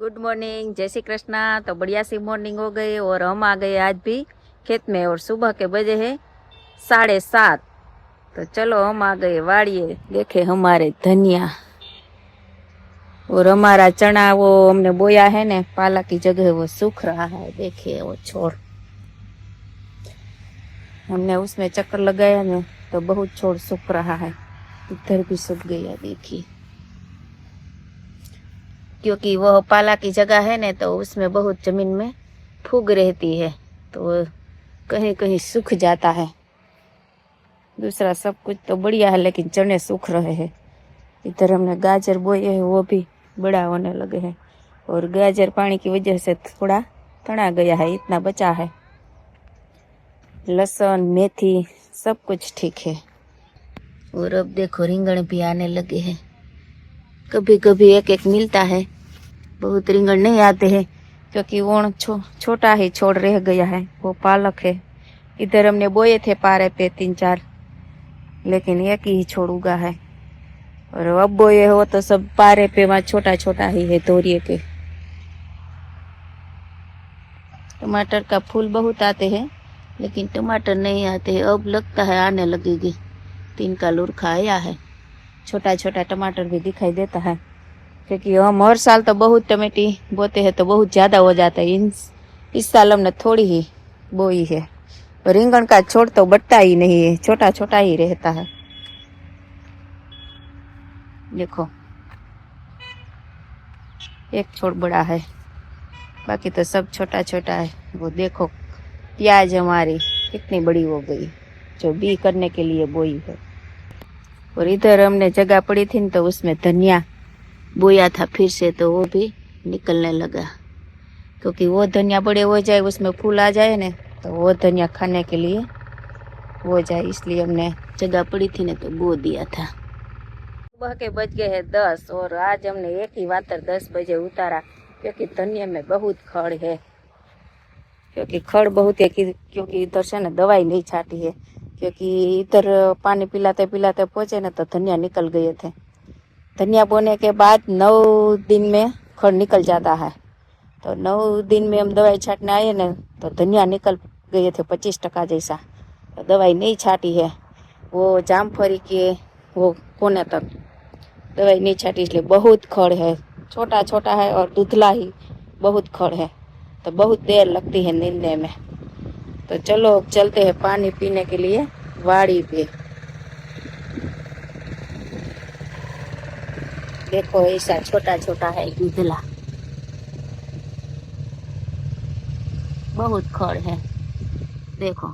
Good morning, जय श्री कृष्णा। तो बढ़िया सी मॉर्निंग हो गई और हम आ गए आज भी खेत में और सुबह के बजे हैं 7:30। तो चलो हम आ गए वाड़िए। देखे हमारे धनिया और हमारा चना वो हमने बोया है ने पाला की जगह वो सूख रहा है। देखिए वो छोड़ हमने उसमें चक्कर लगाया ने तो बहुत छोड़ सूख रहा है। इधर भी सूख गया देखिए, क्योंकि वह पाला की जगह है ने तो उसमें बहुत जमीन में फूग रहती है तो कहीं कहीं सूख जाता है। दूसरा सब कुछ तो बढ़िया है लेकिन चने सूख रहे हैं। इधर हमने गाजर बोए हैं वो भी बड़ा होने लगे हैं और गाजर पानी की वजह से थोड़ा तना गया है, इतना बचा है। लहसुन मेथी सब कुछ ठीक है। और अब देखो रिंगण भी आने लगे हैं। कभी कभी एक एक मिलता है, बहुत रिंगण नहीं आते हैं क्योंकि वो छोटा ही छोड़ रह गया है। वो पालक है। इधर हमने बोए थे पारे पे 3-4, लेकिन एक ही छोड़ उगा है। और अब बोए हो तो सब पारे पे वहाँ छोटा छोटा ही है तोरिए के। टमाटर का फूल बहुत आते हैं लेकिन टमाटर नहीं आते हैं। अब लगता है आने लगेगी। 3 का लुरखा आया है। छोटा छोटा टमाटर भी दिखाई देता है क्योंकि हम हर साल तो बहुत टमाटी बोते हैं तो बहुत ज्यादा हो जाता है। इस साल हमने थोड़ी ही बोई है। रिंगण का छोड़ तो बढ़ता ही नहीं है, छोटा छोटा ही रहता है। देखो एक छोड़ बड़ा है, बाकी तो सब छोटा छोटा है। वो देखो प्याज हमारी कितनी बड़ी हो गई जो बी करने के लिए बोई है। और इधर हमने जगह पड़ी थी तो उसमें धनिया बोया था फिर से, तो वो भी निकलने लगा क्योंकि वो धनिया बड़े हो जाए उसमें फूल आ जाए ना तो वो धनिया खाने के लिए हो जाए, इसलिए हमने जगह पड़ी थी ना तो बो दिया था। सुबह के बज गए हैं 10 और आज हमने एक ही वातर 10 बजे उतारा क्योंकि धनिया में बहुत खड़ है। क्योंकि खड़ बहुत है क्योंकि इधर से ना दवाई नहीं छाटी है, क्योंकि इधर पानी पिलाते पिलाते पहुंचे ना तो धनिया निकल गए थे। धनिया बोने के बाद 9 दिन में खड़ निकल जाता है। तो 9 दिन में हम दवाई छाटने आए ना तो धनिया निकल गए थे 25% जैसा। तो दवाई नहीं छाटी है, वो जामफरी के वो कोने तक दवाई नहीं छाटी, इसलिए बहुत खड़ है। छोटा छोटा है और दुधला ही बहुत खड़ है तो बहुत देर लगती है नींदने में। तो चलो अब चलते हैं पानी पीने के लिए वाड़ी पे। देखो ऐसा छोटा छोटा है दुधला, बहुत खड़ है। देखो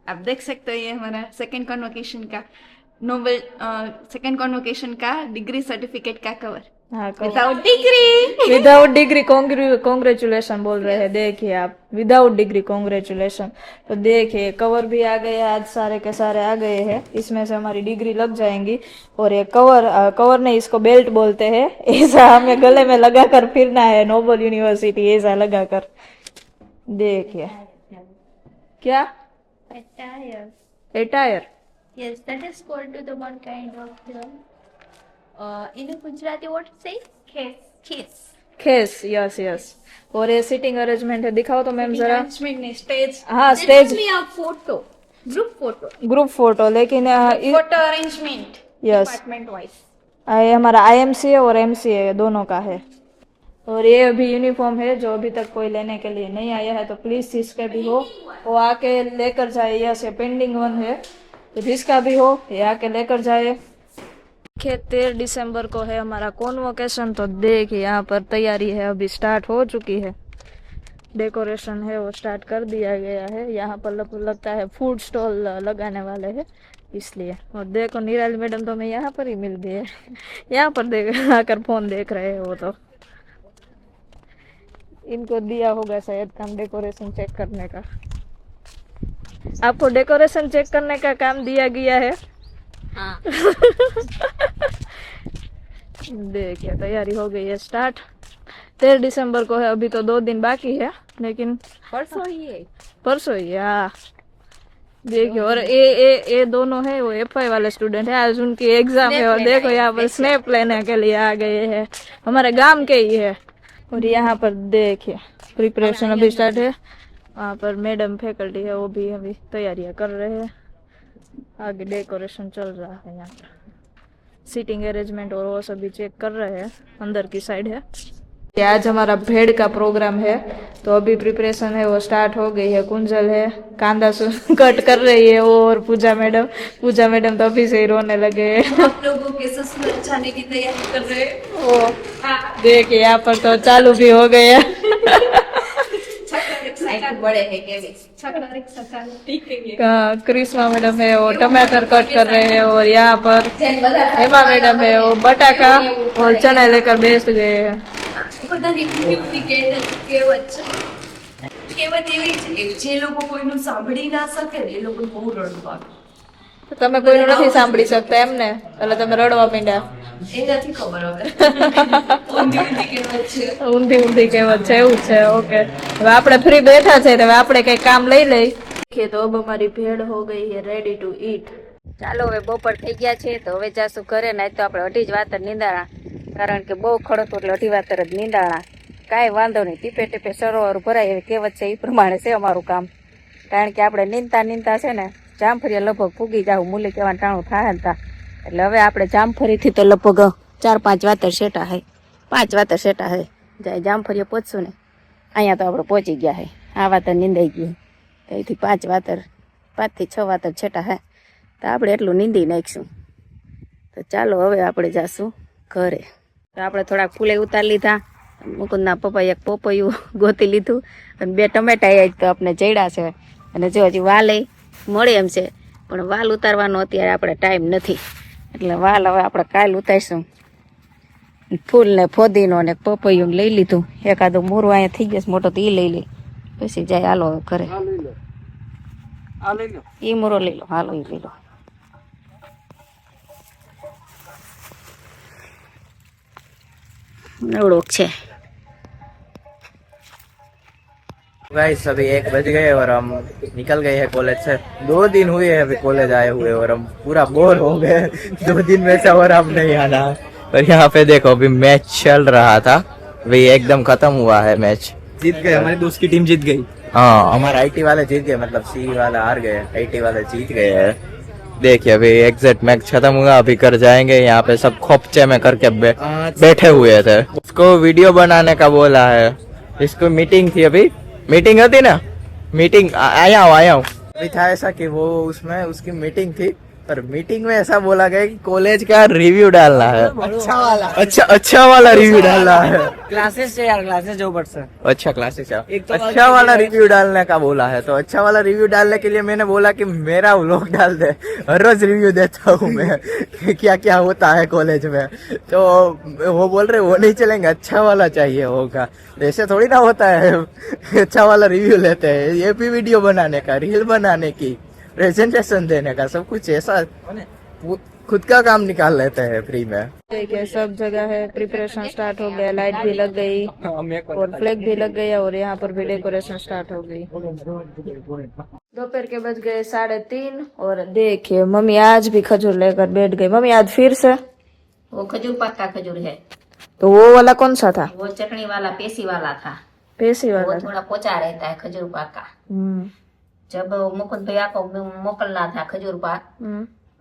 आप देख सकते हो ये हमारा सेकंड कॉन्वोकेशन का नोबेल सेकंड कॉन्वोकेशन का डिग्री सर्टिफिकेट का कवर। हाँ without degree without degree congratulation बोल रहे हैं। देखिए आप विदाउट डिग्री कॉन्ग्रेचुलेशन। तो देखिए कवर भी आ गए, आज सारे के सारे आ गए हैं। इसमें से हमारी डिग्री लग जाएंगी। और ये कवर नहीं, इसको बेल्ट बोलते हैं। ऐसा हमें गले में लगाकर फिरना है, नोबल यूनिवर्सिटी ऐसा लगाकर। देखिए क्या attire. Yes, that is called to the one kind of in Gujarati what say? Case. खेस, यस यस। और ये सिटिंग अरेंजमेंट है, दिखाओ तो मैम जरा। स्टेज। हाँ That stage will be a photo, group photo. Group photo, लेकिन photo arrangement yes department wise. ये हमारा IMCA और MCA दोनों का है। और ये अभी यूनिफॉर्म है, जो अभी तक कोई लेने के लिए नहीं आया है तो प्लीज जिसके भी हो वो आके लेकर जाए। यहाँ से पेंडिंग 1 है तो जिसका भी हो ये आके लेकर जाए। 13 दिसंबर को है हमारा कॉन्वोकेशन। तो देखिए यहाँ पर तैयारी है, अभी स्टार्ट हो चुकी है। डेकोरेशन है वो स्टार्ट कर दिया गया है। यहाँ पर लगता है फूड स्टॉल लगाने वाले हैं इसलिए। और देखो निराली मैडम तो हमें यहाँ पर ही मिल गई है। यहाँ पर देख आकर फोन देख रहे हैं वो तो। इनको दिया होगा शायद काम डेकोरेशन चेक करने का। आपको डेकोरेशन चेक करने का काम दिया गया है। हाँ। देखिए तैयारी हो गई है स्टार्ट। 13 दिसंबर को है, अभी तो 2 दिन बाकी है लेकिन परसों ही है। परसों ही हाँ। देखिए, और ये दोनों है वो FI वाले स्टूडेंट है, आज उनकी एग्जाम है और देखो यहाँ पर स्नैप लेने के लिए आ गए हैं, हमारे गांव के ही है। और यहाँ पर देखिए प्रिपरेशन अभी स्टार्ट है, वहाँ पर मैडम फैकल्टी है वो भी अभी तैयारियां कर रहे हैं, आगे डेकोरेशन चल रहा है, यहाँ पर सीटिंग अरेंजमेंट और वो सभी चेक कर रहे हैं, अंदर की साइड है। आज हमारा भेड़ का प्रोग्राम है तो अभी प्रिपरेशन है वो स्टार्ट हो गई है। कुंजल है कांदा कट कर रही है वो, और पूजा मैडम तो अभी से ही रोने लगे हैं। आप लोगों के ससुराल जाने की तैयारी कर रहे हैं। ओ देखिए यहाँ पर तो चालू भी हो गए हैं। बड़े हैं करिश्मा मैडम है वो टमाटर कट कर रहे हैं, और यहाँ पर हेमा मैडम है वो बटाका और चना लेकर बेच गए हैं। કહેવત એવી છે કે જે લોકો કોઈનું સાંભળી ના શકે ને એ લોકો બહુ રડવા તમે કોઈનું નથી સાંભળી શકતા એમને, એટલે તમે રડવા માંડ્યા? એ નથી ખબર હવે ઊંધી કહેવત છે, ઊંધી કહેવત છે, એવું છે। ઓકે, હવે આપણે ફ્રી બેઠા છે તો હવે આપણે કઈ કામ લઈ લઈ। તો अब हमारी भेड़ हो गई है रेडी टू ईट। ચાલો હવે બપોર થઈ ગયા છે તો હવે જાશું ઘરે, ના તો આપણે 2:30 વાતર નીંદાણા, કારણ કે બહુ ખડતો એટલે 2:30 વાતર જ નીંદાણા। કાંઈ વાંધો નહીં, ટીપે ટીપે સરોવર ભરાય એવી કહેવત છે, એ પ્રમાણે છે અમારું કામ, કારણ કે આપણે નીંદતા છે ને જામફળિયા લગભગ પૂગી જાવું, મૂલી કહેવાનું ટાણું થાય ને તા, એટલે હવે આપણે જામફળીથી તો લગભગ 4-5 વાતર સેટા હે, 5 વાતર સેટા હે, જાય જામફળિયા પહોંચશું ને અહીંયા તો આપણે પહોંચી ગયા હે, આ વાતર નીંદાઈ ગયું, તો અહીંથી 5 વાતર 5 થી 6 વાતર છેટા હે, તો આપણે એટલું નીંદી નાખીશું। તો ચાલો હવે આપણે જાશું ઘરે। તો આપણે થોડાક ફૂલે ઉતારી લીધા, મુકુંદના પપ્પાએ એક પોપૈયું ગોતી લીધું અને 2 ટમેટા એ તો આપણે ચડ્યા છે, અને જો હજી વાલે મળે એમ છે, પણ વાલ ઉતારવાનો અત્યારે આપણે ટાઈમ નથી, એટલે વાલ હવે આપણે કાલ ઉતારીશું। ફૂલ ને ફોદીનો ને પપૈયું લઈ લીધું, એકાદું મૂરું અહીંયા થઈ ગયું મોટો તો એ લઈ લઈ, પછી જાય હાલો ઘરે। એ મૂરો લઈ લો, હાલો એ લઈ લો। एवढोक छे। गाइस अभी 1 बज गए और हम निकल गए हैं कॉलेज से। 2 दिन हुए हैं अभी कॉलेज आए हुए और हम पूरा बोर हो गए 2 दिन में से, और अब नहीं आना। और यहाँ पे देखो अभी मैच चल रहा था, अभी एकदम खत्म हुआ है मैच, जीत गए, हमारी दोस्त की टीम जीत गई। हाँ हमारा IT वाले जीत गए, मतलब C वाला हार गए, IT वाले जीत गए हैं। देखिए अभी एग्जैक्ट मैच खत्म हुआ, अभी कर जाएंगे। यहाँ पे सब खोपचे में करके बैठे हुए थे, उसको वीडियो बनाने का बोला है, इसको मीटिंग थी, अभी मीटिंग होती ना, मीटिंग आया हूँ। अभी था ऐसा कि वो उसमें उसकी मीटिंग थी, पर मीटिंग में ऐसा बोला गया कि कॉलेज का रिव्यू डालना है, अच्छा वाला रिव्यू डालना है। क्लासेस से यार, क्लासेस जो बढ़ से अच्छा क्लासेस अच्छा वाला रिव्यू डालने का बोला है, तो अच्छा वाला रिव्यू डालने के लिए मैंने बोला कि मेरा व्लॉग डाल दे, हर रोज रिव्यू देता हूँ मैं कि क्या क्या होता है कॉलेज में। तो वो बोल रहे वो नहीं चलेंगे, अच्छा वाला चाहिए होगा, ऐसे थोड़ी ना होता है अच्छा वाला रिव्यू लेते हैं, ये भी वीडियो बनाने का, रील बनाने की, प्रेजेंटेशन देने का, सब कुछ ऐसा खुद का काम निकाल लेते हैं फ्री में। देखिए सब जगह है, प्रिपरेशन स्टार्ट हो गया, लाइट भी लग गई और फ्लैग भी लग गया, और यहाँ पर भी डेकोरेशन स्टार्ट हो गई। दोपहर के बज गए 3:30 और देखिए मम्मी आज भी खजूर लेकर बैठ गई। मम्मी आज फिर से? वो खजूर पक्का खजूर है, तो वो वाला कौन सा था? वो चटनी वाला पेशी वाला था, पेशी वो वाला? थोड़ा पोचा रहता है खजूर पाक का। जब मुकुंद भैया को मोकलना था खजूर पाक,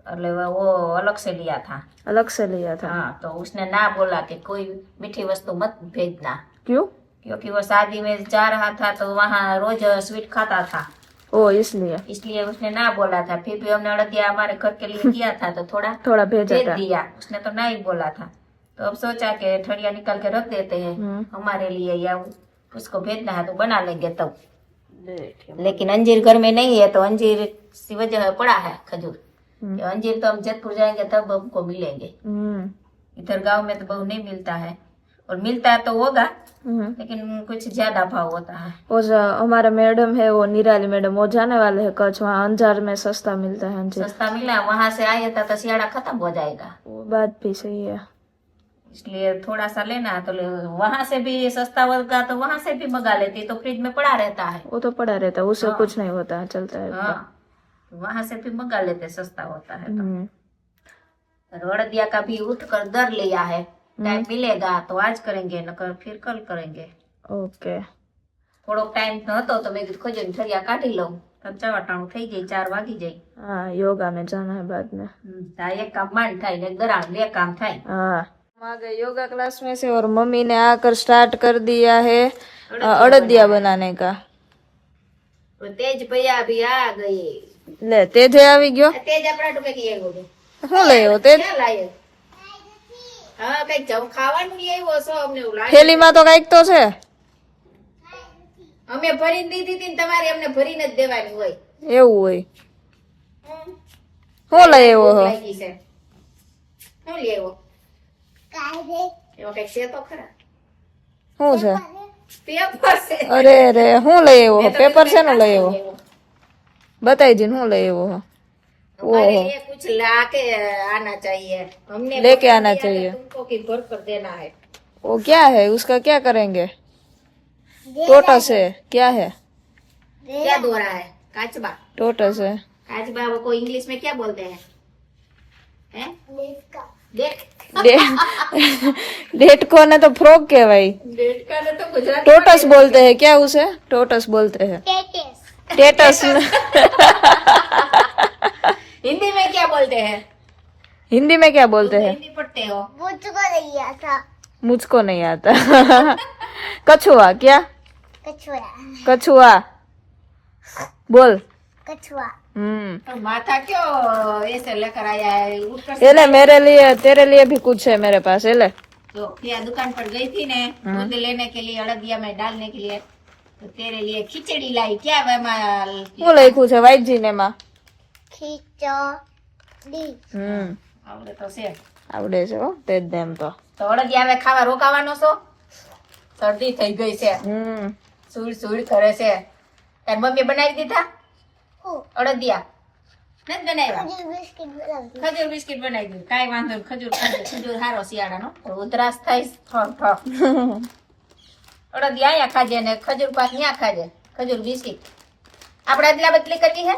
એટલે वो अलग से लिया था। अलग से लिया था? हाँ, तो उसने ना बोला कि कोई मीठी वस्तु मत भेजना। क्यों? क्योंकि वो शादी में जा रहा था तो वहाँ रोज स्वीट खाता था, ओ इसलिए उसने ना बोला था। फिर भी हमने अड़दिया हमारे घर के लिए किया था तो थोड़ा भेज दिया, उसने तो ना ही बोला था। तो अब सोचा कि ठड़िया निकाल के रख देते हैं हमारे लिए, या उसको भेजना है तो बना लेंगे तब। लेकिन अंजीर घर में नहीं है, तो अंजीर की वजह पड़ा है खजूर, अंजीर तो हम जयपुर जाएंगे तब हमको मिलेंगे, इधर गांव में तो बहुत नहीं मिलता है, और मिलता है तो होगा लेकिन कुछ ज्यादा भाव होता है। वो हमारा मैडम है वो निराली मैडम, वो जाने वाले हैं कच्छ, वहाँ अंजार में सस्ता मिलता है अंजीर। सस्ता मिला, वहाँ से आए था तो सियाड़ा खत्म हो जाएगा, वो बात भी सही है, इसलिए थोड़ा सा लेना है। तो वहाँ से भी सस्ता होगा तो वहाँ से भी मंगा लेती, तो फ्रिज में पड़ा रहता है। वो तो पड़ा रहता है, उससे कुछ नहीं होता है, चलता है। हाँ, वहां से भी मंगा लेते, सस्ता होता है तो। हम्म, और अड़दिया का भी उठ कर दर लिया है, टाइम मिलेगा तो आज करेंगे, नकर फिर कल करेंगे। ओके। થોડોક ટાઈમ નતો તો મેં કીધું ખજૂર ઠરિયા કાઢી લઉં, તો ચવાટાણું થઈ જાય, 4 વાગી જાય। हाँ योगा में जाना है बाद में। આ એક કામ માંડ થાય ને એક દરાણ, 2 કામ થાય। हाँ हम आ गए योगा क्लास में से और मम्मी ने आकर स्टार्ट कर दिया है अड़दिया बनाने का। તો તેજ ભૈયા भी आ गए। ले तेजे આવી ગયો। તેજ આપણા ટુકે કી આવ્યો છે? શું લઈ તેજ? ક્યાં લાયો? હા કઈક જમ ખાવાનું લઈ આવ્યો છો, અમને એવું લાગે। થેલીમાં તો કઈક તો છે। અમે ભરીને દીધી હતી ને તમારે અમને ભરીને જ દેવાની હોય। એવું હોય। શું લઈ આવ્યો ભૂખ હો? લાગી છે। શું લઈ આવ્યો? એવો કઈક છે તો ખરા। શું છે? પેપર છે। અરે રે શું લઈ આવ્યો મેં હો? તો પેપર કીધું છે ને લઈ આવ્યો? बताई जी શું લઈ આવ્યો હો? हमारे लिए कुछ लाके आना चाहिए, हमने लेके बोला आना दिया चाहिए। तो तुमको कि भर कर देना है। वो क्या है उसका क्या करेंगे? टोटस है क्या है? क्या दोहरा है? काचबा। टोटस है। काचबा को इंग्लिश में क्या बोलते हैं? हैं? डेट डेट को ने तो फ्रॉक कहवाई। डेट का ने तो गुजराती टोटस बोलते हैं क्या उसे? टोटस बोलते हैं। टेटस हिंदी में क्या बोलते हैं? हिंदी में क्या बोलते हैं? हिंदी पढ़ते हो? मुझको नहीं आता। कछुआ क्या? कछुआ बोल। तो माथा क्यों ऐसे लेकर आया है? उठकर ये ले मेरे लिए तेरे लिए भी कुछ है मेरे पास। ये ले तो क्या दुकान पर गई थी ने दूध लेने के लिए, अड़दिया में डालने के लिए, तो तेरे लिए खिचड़ी लाई। क्या હું લખ્યું છે વાઈજી ને માં? આવડે તો છે। આવડે છે હો તે જ એમ તો। તો અડદિયા હવે ખાવા રોકાવાનો છો? શરદી થઈ ગઈ છે, સુડ સુડ કરે છે। તાર મમ્મી બનાવી દીધા અડદિયા? નથી બનાવ્યા? ખજૂર બિસ્કિટ બનાવી દીધું, કાંઈ વાંધો નહીં। ખજૂર ખાજે, ખજૂર હારો શિયાળાનો, ઉધરાસ થાય અડદિયા અહીંયા ખાજે ને ખજૂર પાક ત્યાં ખાજે, ખજૂર બિસ્કિટ। આપણે અદલા બદલી કરવી હે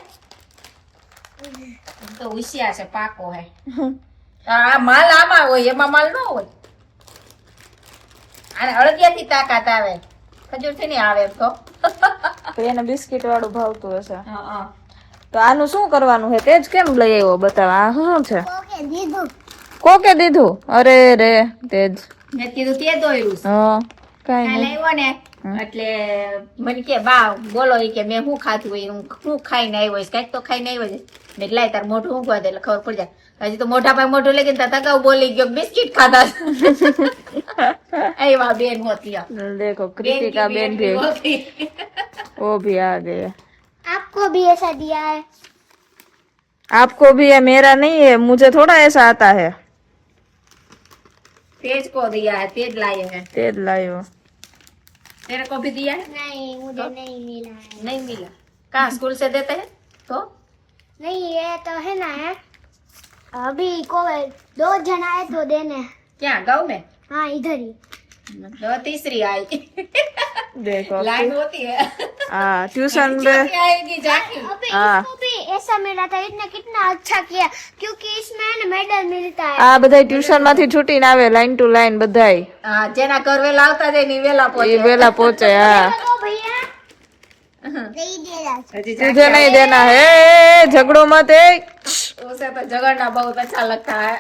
તો હોશિયાર છે, પાકો હે। આ માલ આમાં હોય, એમાં માલ ન હોય। અને અડદિયાથી તાકાત આવે, ખજૂરથી નહીં આવે એમ તો। તો એને બિસ્કિટ વાળું ભાવતું હશે। હા, હા। તો આનું શું કરવાનું છે? તેજ કેમ લઈ આવ્યો? બતાવ આ શું છે? કોકે દીધું? અરે રે તેજ મેં કીધું તે દોર્યું છે। હા કઈ કાલ નહીં। આવ્યો ને એટલે મને કે બા બોલો ઈ કે મેં શું ખાધું હોય, હું ખાઈને આવ્યો છે, કઈક તો ખાઈને આવ્યો છે। મેં લાય તાર મોઢું ઊંઘવા દે એટલે ખબર પડી જાય। હજી તો મોઢા પાસે મોઢું લઈ ગયા તગાઉ બોલી ગયો, બિસ્કિટ ખાધા। એવા બેન હોતી આ। देखो कृतिका बेन भी होती। वो भी आ गए। आपको भी ऐसा दिया है? आपको भी है, मेरा नहीं है, मुझे थोड़ा ऐसा आता है। तेज को दिया है, तेज लाए हैं। तेज लायो। तेरे को भी दिया है? नहीं मुझे नहीं मिला है। नहीं मिला। कहाँ स्कूल से देते हैं तो? नहीं ये तो है ना है अभी को 2 जन आए तो देने। क्या गाँव में? हाँ इधर ही। तो तीसरी आई। देखो लाइन होती है। हाँ ट्यूशन में चौथी आएगी जाके। अबे हाँ। इसको भी ऐसा मिला था, इसने कितना अच्छा किया क्योंकि इसमें ना मेडल मिलता है। આ બધાય ટ્યુશન માંથી છૂટીને આવે લાઈન ટુ લાઈન બધાય। हाँ, जेना घर वेला आवता जाए नी वेला એ पहुंचे। વેલા પહોંચે। हाँ तो भैया नहीं दिया हजी तुझे नहीं देना है, झगड़ो मत है। उसे तो झगड़ना बहुत अच्छा लगता है।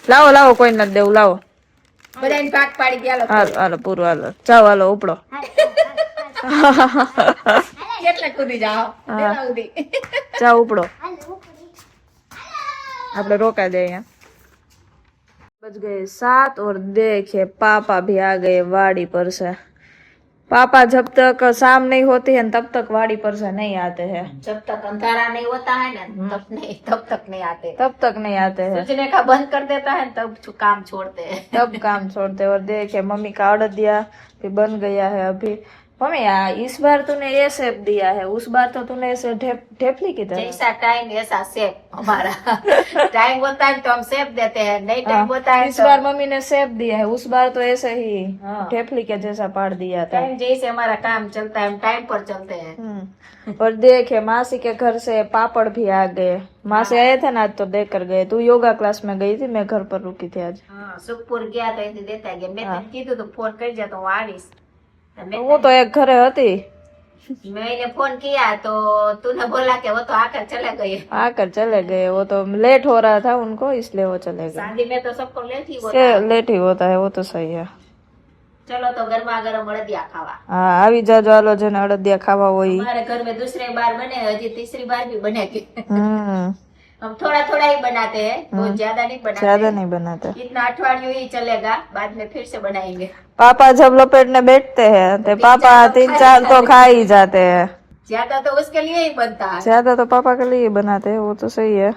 લાવો લાવો કોઈ નથી દેવું લાવો। बधाने भाग पाड़ी गया लो। હાલો હાલો પૂરું હાલો જાઓ હાલો ઉપડો। કેટલે કૂદી જાઓ? વેલા ઉડી। જાઓ ઉપડો। આપણે રોકા दे यहाँ। बज गए 7 और देखिए पापा भी आ गए वाड़ी पर से। पापा जब तक शाम नहीं होती है तब तक वाड़ी पर से नहीं आते हैं। जब तक अंधारा नहीं होता है ना तब तक नहीं आते। तब तक नहीं आते हैं, सोचने का बंद कर देता है तब काम छोड़ते हैं। तब काम छोड़ते हैं। और देखिए मम्मी का अड़दिया भी बन गया है अभी। मम्मी इस बार तूने ये शेप दिया है, उस बार तो तूने ऐसे ढेपली की तरह। जैसा टाइम ऐसा सेप हमारा टाइम होता है तो हम सेप देते हैं, नहीं टाइम होता है इस तो बार मम्मी ने शेप दिया है, उस बार तो ऐसे ही हाँ। ढेपली के जैसा पाड़ दिया था। टाइम जैसे हमारा काम चलता है हम टाइम पर चलते हैं। और देखे मासी के घर से पापड़ भी आ गए। मासी आए थे ना आज तो देख कर गए। तू योगा क्लास में गई थी, मैं घर पर रुकी थी आज। हाँ, सुखपुर गया तो ऐसे देता गया। मैं तને કીધું તો ફોન કરી जा तो હું આવીશ। तो मैं वो तो एक घरे होती, मैंने फोन किया तो तूने बोला कि वो तो आकर चले गए। आकर चले गए। वो तो लेट हो रहा था उनको, इसलिए वो चले गए। शादी में तो सबको लेट ही होता है। लेट ही होता है, वो तो सही है। चलो तो गर्मा गर्म अड़दिया खावा। हाँ આવી જાજો હાલો જેને અડદિયા ખાવા હોય। हमारे घर में दूसरे बार बने, अजी तीसरी बार भी बनेगी। हम्म, हम थोड़ा थोड़ा ही बनाते हैं, बहुत ज्यादा नहीं बनाते। ज्यादा नहीं बनाते। इतना अठवाडियों ही चलेगा, बाद में फिर से बनाएंगे। पापा जब लपेटने बैठते हैं तो पापा 3-4 तो खा ही जाते हैं। ज्यादा तो उसके लिए ही बनता है। ज्यादा तो पापा के लिए ही बनाते हैं, वो तो सही है।